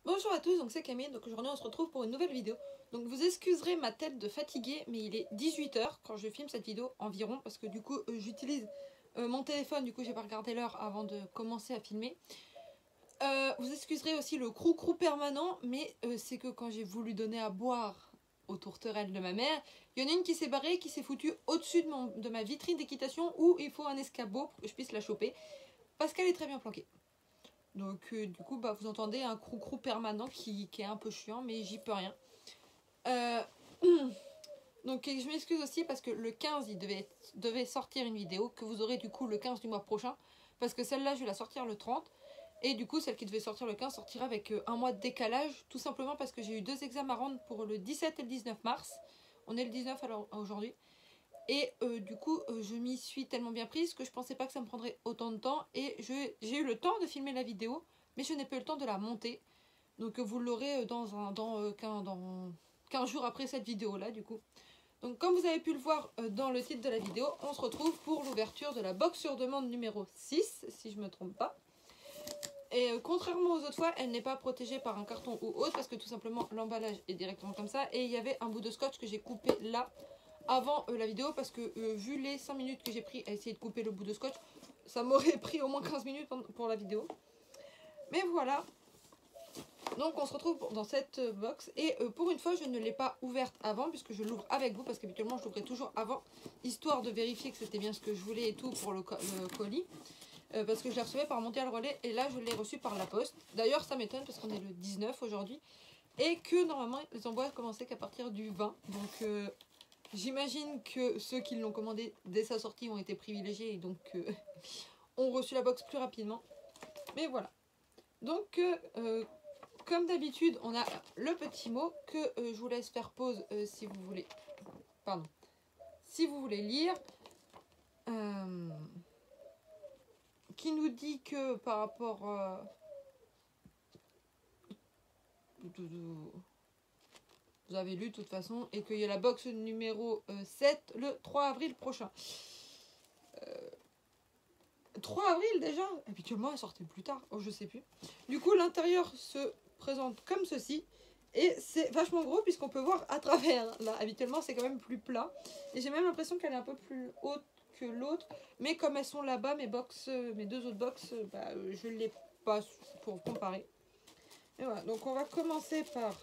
Bonjour à tous, donc c'est Camille, donc aujourd'hui on se retrouve pour une nouvelle vidéo. Donc vous excuserez ma tête de fatiguée, mais il est 18 h quand je filme cette vidéo environ, parce que du coup j'utilise mon téléphone, du coup j'ai pas regardé l'heure avant de commencer à filmer. Vous excuserez aussi le crou-crou permanent, mais c'est que quand j'ai voulu donner à boire aux tourterelles de ma mère, il y en a une qui s'est barrée, qui s'est foutue au-dessus de ma vitrine d'équitation où il faut un escabeau pour que je puisse la choper, parce qu'elle est très bien planquée. Donc du coup vous entendez un crou-crou permanent qui est un peu chiant, mais j'y peux rien. Donc je m'excuse aussi parce que le 15 il devait sortir une vidéo que vous aurez du coup le 15 du mois prochain, parce que celle-là je vais la sortir le 30. Et du coup celle qui devait sortir le 15 sortira avec un mois de décalage, tout simplement parce que j'ai eu 2 examens à rendre pour le 17 et le 19 mars. On est le 19 alors aujourd'hui. Et du coup je m'y suis tellement bien prise que je pensais pas que ça me prendrait autant de temps. Et j'ai eu le temps de filmer la vidéo, mais je n'ai pas eu le temps de la monter. Donc vous l'aurez dans 15 jours après cette vidéo là du coup. Donc comme vous avez pu le voir dans le titre de la vidéo, on se retrouve pour l'ouverture de la box sur demande numéro 6, si je me trompe pas. Et contrairement aux autres fois, elle n'est pas protégée par un carton ou autre, parce que tout simplement l'emballage est directement comme ça. Et il y avait un bout de scotch que j'ai coupé là avant la vidéo, parce que vu les 5 minutes que j'ai pris à essayer de couper le bout de scotch, ça m'aurait pris au moins 15 minutes pour la vidéo. Mais voilà. Donc on se retrouve dans cette box. Et pour une fois je ne l'ai pas ouverte avant, puisque je l'ouvre avec vous, parce qu'habituellement je l'ouvrais toujours avant, histoire de vérifier que c'était bien ce que je voulais et tout pour le colis. Parce que je l'ai recevais par Mondial Relais, et là je l'ai reçu par la poste. D'ailleurs ça m'étonne parce qu'on est le 19 aujourd'hui, et que normalement les envois commençaient qu'à partir du 20. Donc j'imagine que ceux qui l'ont commandé dès sa sortie ont été privilégiés, et donc ont reçu la box plus rapidement. Mais voilà. Donc comme d'habitude on a le petit mot que je vous laisse faire pause si vous voulez. Pardon. Si vous voulez lire. Qui nous dit que par rapport vous avez lu de toute façon, et qu'il y a la box numéro 7 le 3 avril prochain. 3 avril déjà. Habituellement elle sortait plus tard, oh je sais plus. Du coup l'intérieur se présente comme ceci, et c'est vachement gros puisqu'on peut voir à travers. Là habituellement c'est quand même plus plat, et j'ai même l'impression qu'elle est un peu plus haute que l'autre, mais comme elles sont là-bas mes deux autres box, je l'ai pas pour comparer. Et voilà, donc on va commencer par,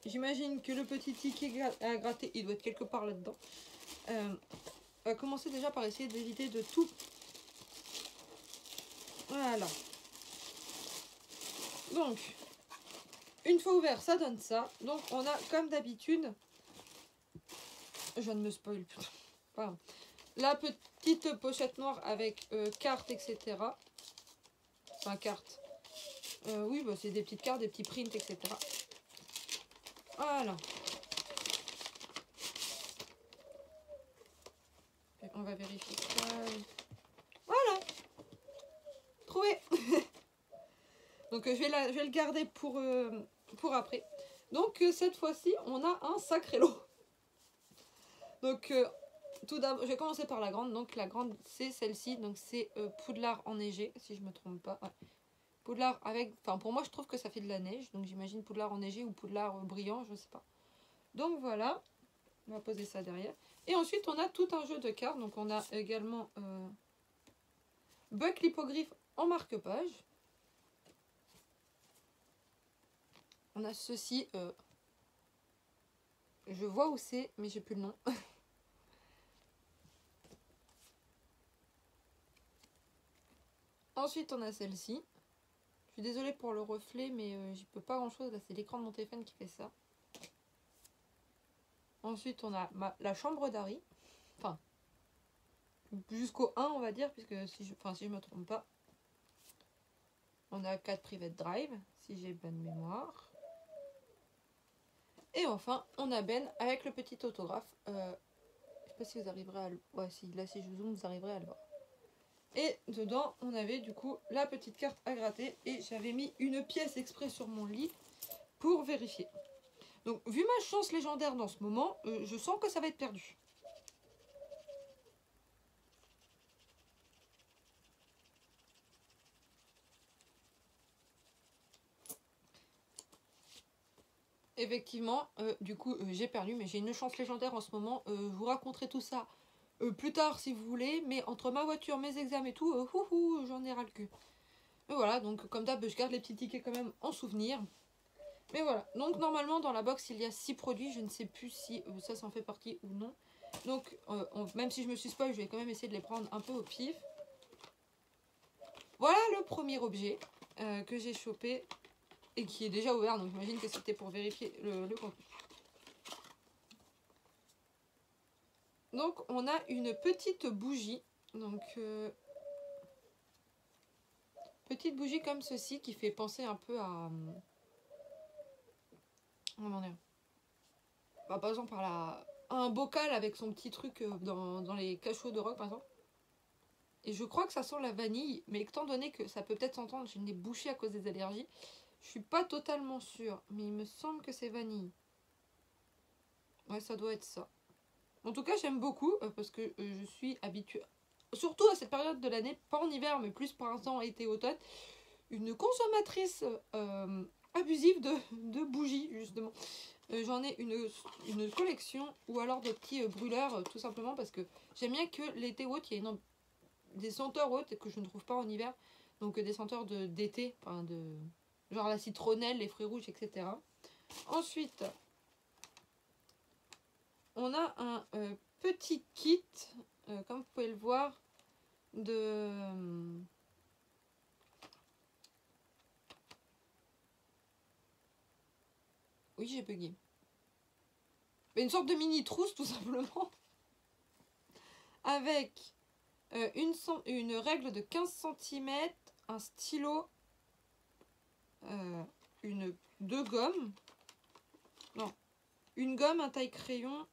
j'imagine que le petit ticket à gratter il doit être quelque part là-dedans. On va commencer déjà par essayer d'éviter de tout. Voilà. Donc une fois ouvert ça donne ça. Donc on a comme d'habitude, je ne me spoil plus, pardon, la petite pochette noire avec cartes, etc. Enfin cartes, oui c'est des petites cartes, des petits prints, etc. Voilà. Et on va vérifier ça. Voilà. Trouvé. Donc je vais le garder pour après. Donc cette fois-ci on a un sacré lot. Donc tout d'abord je vais commencer par la grande. Donc la grande c'est celle-ci. Donc c'est Poudlard enneigé, si je me trompe pas. Ouais. Poudlard avec, enfin pour moi je trouve que ça fait de la neige. Donc j'imagine Poudlard enneigé ou Poudlard brillant, je sais pas. Donc voilà. On va poser ça derrière. Et ensuite on a tout un jeu de cartes. Donc on a également Buck l'hippogriffe en marque-page. On a ceci, je vois où c'est, mais j'ai plus le nom. Ensuite, on a celle-ci. Je suis désolée pour le reflet, mais j'y peux pas grand-chose. Là, c'est l'écran de mon téléphone qui fait ça. Ensuite, on a la chambre d'Harry. Enfin, jusqu'au 1, on va dire, puisque si je me trompe pas. On a 4 Private Drive, si j'ai bonne mémoire. Et enfin, on a Ben avec le petit autographe. Je sais pas si vous arriverez à le... Ouais, si, là, si je zoome, vous arriverez à le voir. Et dedans, on avait du coup la petite carte à gratter. Et j'avais mis une pièce exprès sur mon lit pour vérifier. Donc, vu ma chance légendaire dans ce moment, je sens que ça va être perdu. effectivement, du coup, j'ai perdu, mais j'ai une chance légendaire en ce moment. Je vous raconterai tout ça plus tard si vous voulez, mais entre ma voiture, mes examens et tout, j'en ai ras le cul. Et voilà, donc comme d'hab, je garde les petits tickets quand même en souvenir. Mais voilà, donc normalement dans la box il y a 6 produits, je ne sais plus si ça en fait partie ou non. Donc même si je me suis spoil, je vais quand même essayer de les prendre un peu au pif. Voilà le premier objet que j'ai chopé et qui est déjà ouvert, donc j'imagine que c'était pour vérifier le contenu. Donc on a une petite bougie, donc petite bougie comme ceci qui fait penser un peu à... Comment dire, bah, par exemple un bocal avec son petit truc dans les cachots de rock par exemple. Et je crois que ça sent la vanille, mais étant donné que ça peut peut-être s'entendre, j'ai une nez bouché à cause des allergies. Je suis pas totalement sûre, mais il me semble que c'est vanille. Ouais, ça doit être ça. En tout cas, j'aime beaucoup parce que je suis habituée, surtout à cette période de l'année, pas en hiver, mais plus printemps, été, automne, une consommatrice abusive de bougies, justement. J'en ai une collection ou alors des petits brûleurs, tout simplement parce que j'aime bien que l'été haute, il y a des senteurs hautes que je ne trouve pas en hiver. Donc des senteurs d'été, enfin genre la citronnelle, les fruits rouges, etc. Ensuite, on a un petit kit, comme vous pouvez le voir, de... Oui, j'ai bugué. Mais une sorte de mini trousse, tout simplement. Avec une règle de 15 cm, un stylo, deux gommes. Non, une gomme, un taille-crayon,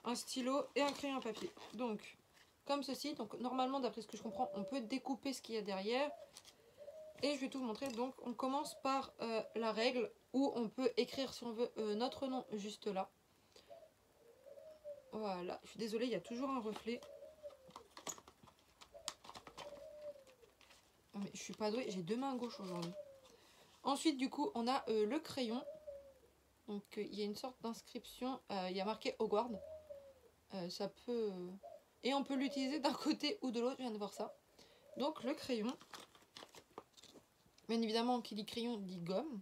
un stylo et un crayon à papier. Donc, comme ceci. Donc, normalement, d'après ce que je comprends, on peut découper ce qu'il y a derrière. Et je vais tout vous montrer. Donc, on commence par la règle où on peut écrire, si on veut, notre nom juste là. Voilà. Je suis désolée, il y a toujours un reflet. Non, mais je suis pas douée. J'ai deux mains gauches aujourd'hui. Ensuite, du coup, on a le crayon. Donc, il y a une sorte d'inscription. Il y a marqué Hogwarts. Ça peut... Et on peut l'utiliser d'un côté ou de l'autre. Je viens de voir ça. Donc, le crayon. Bien évidemment, qui dit crayon dit gomme.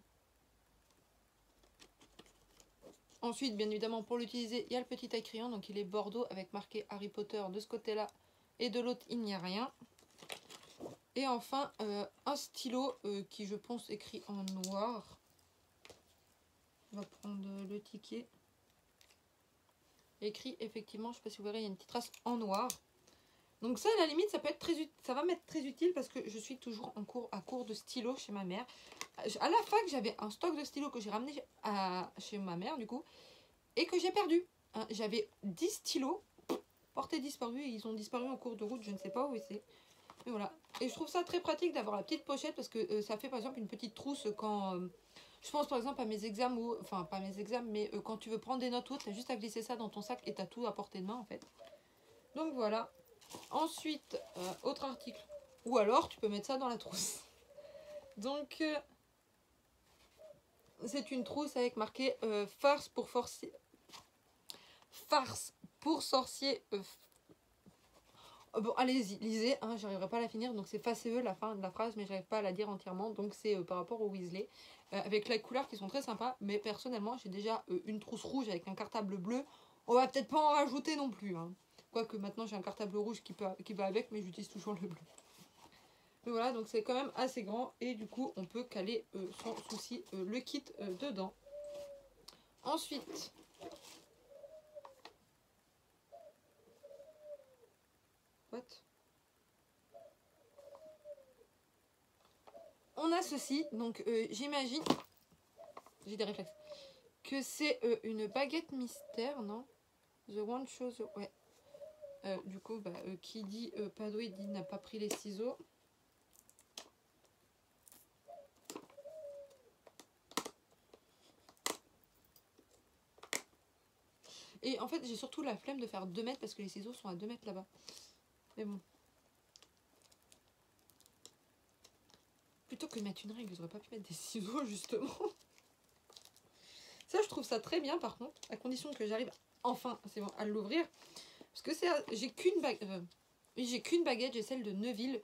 Ensuite, bien évidemment, pour l'utiliser, il y a le petit taille crayon. Donc, il est bordeaux avec marqué Harry Potter de ce côté-là. Et de l'autre, il n'y a rien. Et enfin, un stylo qui, je pense, écrit en noir. On va prendre le ticket. Écrit, effectivement, je ne sais pas si vous verrez, il y a une petite trace en noir. Donc ça, à la limite, ça peut être ça va m'être très utile parce que je suis toujours à court de stylos chez ma mère. À la fac, j'avais un stock de stylos que j'ai ramené chez ma mère, du coup, et que j'ai perdu. Hein, j'avais 10 stylos portés disparus et ils ont disparu en cours de route, je ne sais pas où c'est. Mais voilà. Et je trouve ça très pratique d'avoir la petite pochette parce que ça fait par exemple une petite trousse quand... je pense par exemple à mes examens, ou enfin pas mes examens, mais quand tu veux prendre des notes hautes, tu as juste à glisser ça dans ton sac et tu as tout à portée de main en fait. Donc voilà. Ensuite, autre article. Ou alors tu peux mettre ça dans la trousse. Donc c'est une trousse avec marqué farce pour sorcier. Farce pour sorcier. Bon, allez-y, lisez, hein, j'arriverai pas à la finir, donc c'est FACE la fin de la phrase, mais j'arrive pas à la dire entièrement, donc c'est par rapport au Weasley, avec les couleurs qui sont très sympas, mais personnellement j'ai déjà une trousse rouge avec un cartable bleu, on va peut-être pas en rajouter non plus, hein. Quoique maintenant j'ai un cartable rouge qui va avec, mais j'utilise toujours le bleu. Mais voilà, donc c'est quand même assez grand, et du coup on peut caler sans souci le kit dedans. Ensuite... What ? On a ceci, donc j'imagine, j'ai des réflexes, que c'est une baguette mystère, non? The one chose, ouais. Du coup, bah, qui dit pas doué dit n'a pas pris les ciseaux. Et en fait, j'ai surtout la flemme de faire 2 mètres parce que les ciseaux sont à 2 mètres là-bas. Mais bon. Plutôt que de mettre une règle, j'aurais pas pu mettre des ciseaux justement. Ça, je trouve ça très bien par contre, à condition que j'arrive enfin, c'est bon, à l'ouvrir. Parce que j'ai qu'une baguette, j'ai celle de Neuville.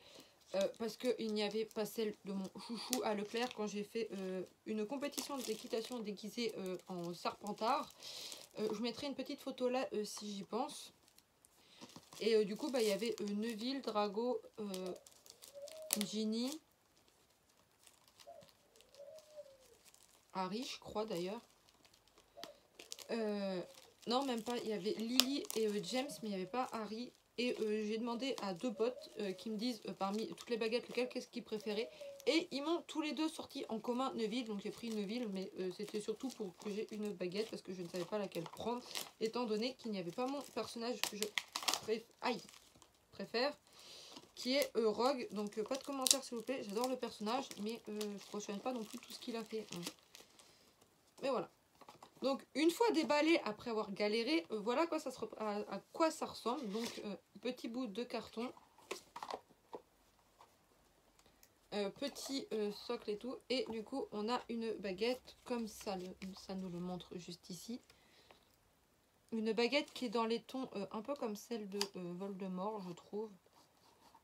Parce qu'il n'y avait pas celle de mon chouchou à Leclerc quand j'ai fait une compétition d'équitation déguisée en serpentard. Je vous mettrai une petite photo là si j'y pense. Et du coup, bah, il y avait Neuville, Drago, Ginny, Harry, je crois d'ailleurs. Non, même pas. Il y avait Lily et James, mais il n'y avait pas Harry. Et j'ai demandé à 2 potes qui me disent parmi toutes les baguettes lequel qu'est-ce qu'ils préféraient. Et ils m'ont tous les deux sorti en commun Neuville. Donc j'ai pris Neuville, mais c'était surtout pour que j'ai une baguette parce que je ne savais pas laquelle prendre. Étant donné qu'il n'y avait pas mon personnage que je préfère, qui est Rogue. Donc pas de commentaires s'il vous plaît. J'adore le personnage, mais je ne cautionne pas non plus tout ce qu'il a fait. Hein. Mais voilà. Donc une fois déballé après avoir galéré, voilà à quoi ça ressemble. Donc petit bout de carton, petit socle et tout. Et du coup on a une baguette comme ça, ça nous le montre juste ici. Une baguette qui est dans les tons un peu comme celle de Voldemort je trouve.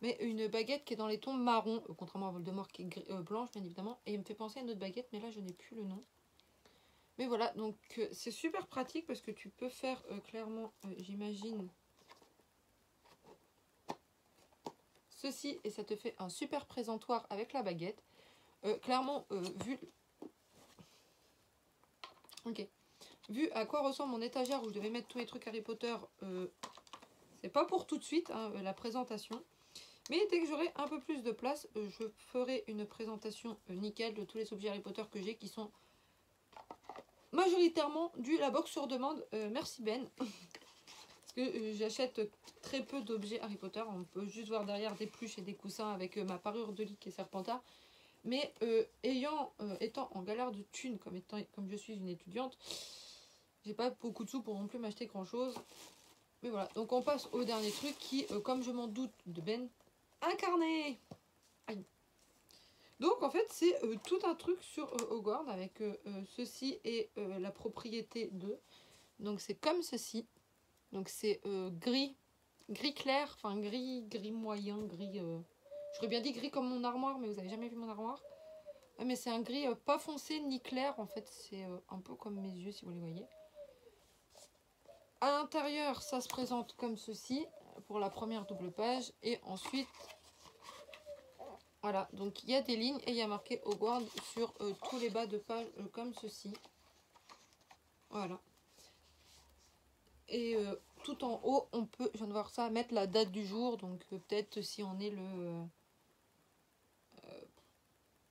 Mais une baguette qui est dans les tons marron, contrairement à Voldemort qui est blanche bien évidemment. Et il me fait penser à une autre baguette mais là je n'ai plus le nom. Mais voilà, donc c'est super pratique parce que tu peux faire clairement, j'imagine, ceci et ça te fait un super présentoir avec la baguette. Clairement, vu à quoi ressemble mon étagère où je devais mettre tous mes trucs Harry Potter, c'est pas pour tout de suite hein, la présentation. Mais dès que j'aurai un peu plus de place, je ferai une présentation nickel de tous les objets Harry Potter que j'ai qui sont majoritairement du la box sur demande. Merci Ben. Parce que j'achète très peu d'objets Harry Potter. On peut juste voir derrière des pluches et des coussins avec ma parure de lit qui est Serpentard. Mais étant en galère de thunes comme je suis une étudiante, j'ai pas beaucoup de sous pour non plus m'acheter grand chose. Mais voilà, donc on passe au dernier truc qui, comme je m'en doute de Ben, un carnet. Aïe. Donc en fait c'est tout un truc sur Hogwarts avec ceci et la propriété de. Donc c'est comme ceci. Donc c'est gris clair, enfin gris moyen, gris. J'aurais bien dit gris comme mon armoire, mais vous avez jamais vu mon armoire. Mais c'est un gris pas foncé ni clair en fait, c'est un peu comme mes yeux si vous les voyez. À l'intérieur ça se présente comme ceci pour la première double page et ensuite. Voilà, donc il y a des lignes et il y a marqué Hogwarts sur tous les bas de page comme ceci. Voilà. Et tout en haut, on peut, je viens de voir ça, mettre la date du jour. Donc peut-être si on est le...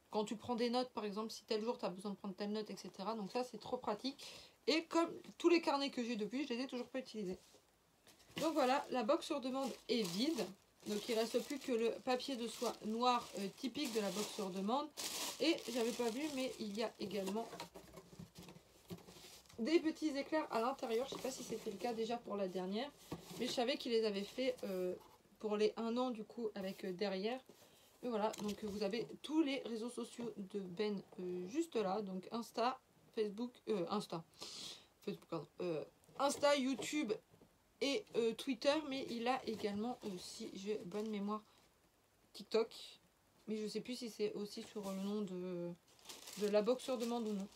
quand tu prends des notes, par exemple, si tel jour tu as besoin de prendre telle note, etc. Donc ça, c'est trop pratique. Et comme tous les carnets que j'ai depuis, je les ai toujours pas utilisés. Donc voilà, la box sur demande est vide. Donc il ne reste plus que le papier de soie noir typique de la box sur demande. Et j'avais pas vu, mais il y a également des petits éclairs à l'intérieur. Je ne sais pas si c'était le cas déjà pour la dernière. Mais je savais qu'ils les avaient fait pour les 1 an du coup avec derrière. Et voilà, donc vous avez tous les réseaux sociaux de Ben juste là. Donc Insta, Facebook, Insta, YouTube et Twitter, mais il a également, si j'ai bonne mémoire, TikTok. Mais je sais plus si c'est aussi sur le nom de la box sur demande ou non.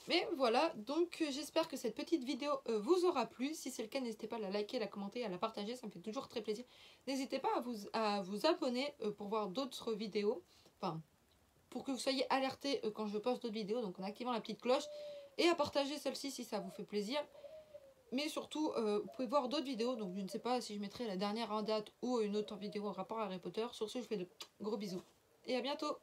Mais voilà, donc j'espère que cette petite vidéo vous aura plu. Si c'est le cas, n'hésitez pas à la liker, à la commenter, à la partager, ça me fait toujours très plaisir. N'hésitez pas à vous abonner pour voir d'autres vidéos. Enfin, pour que vous soyez alertés quand je poste d'autres vidéos, donc en activant la petite cloche. Et à partager celle-ci si ça vous fait plaisir. Mais surtout, vous pouvez voir d'autres vidéos. Donc je ne sais pas si je mettrai la dernière en date ou une autre vidéo en rapport à Harry Potter. Sur ce, je vous fais de gros bisous. Et à bientôt!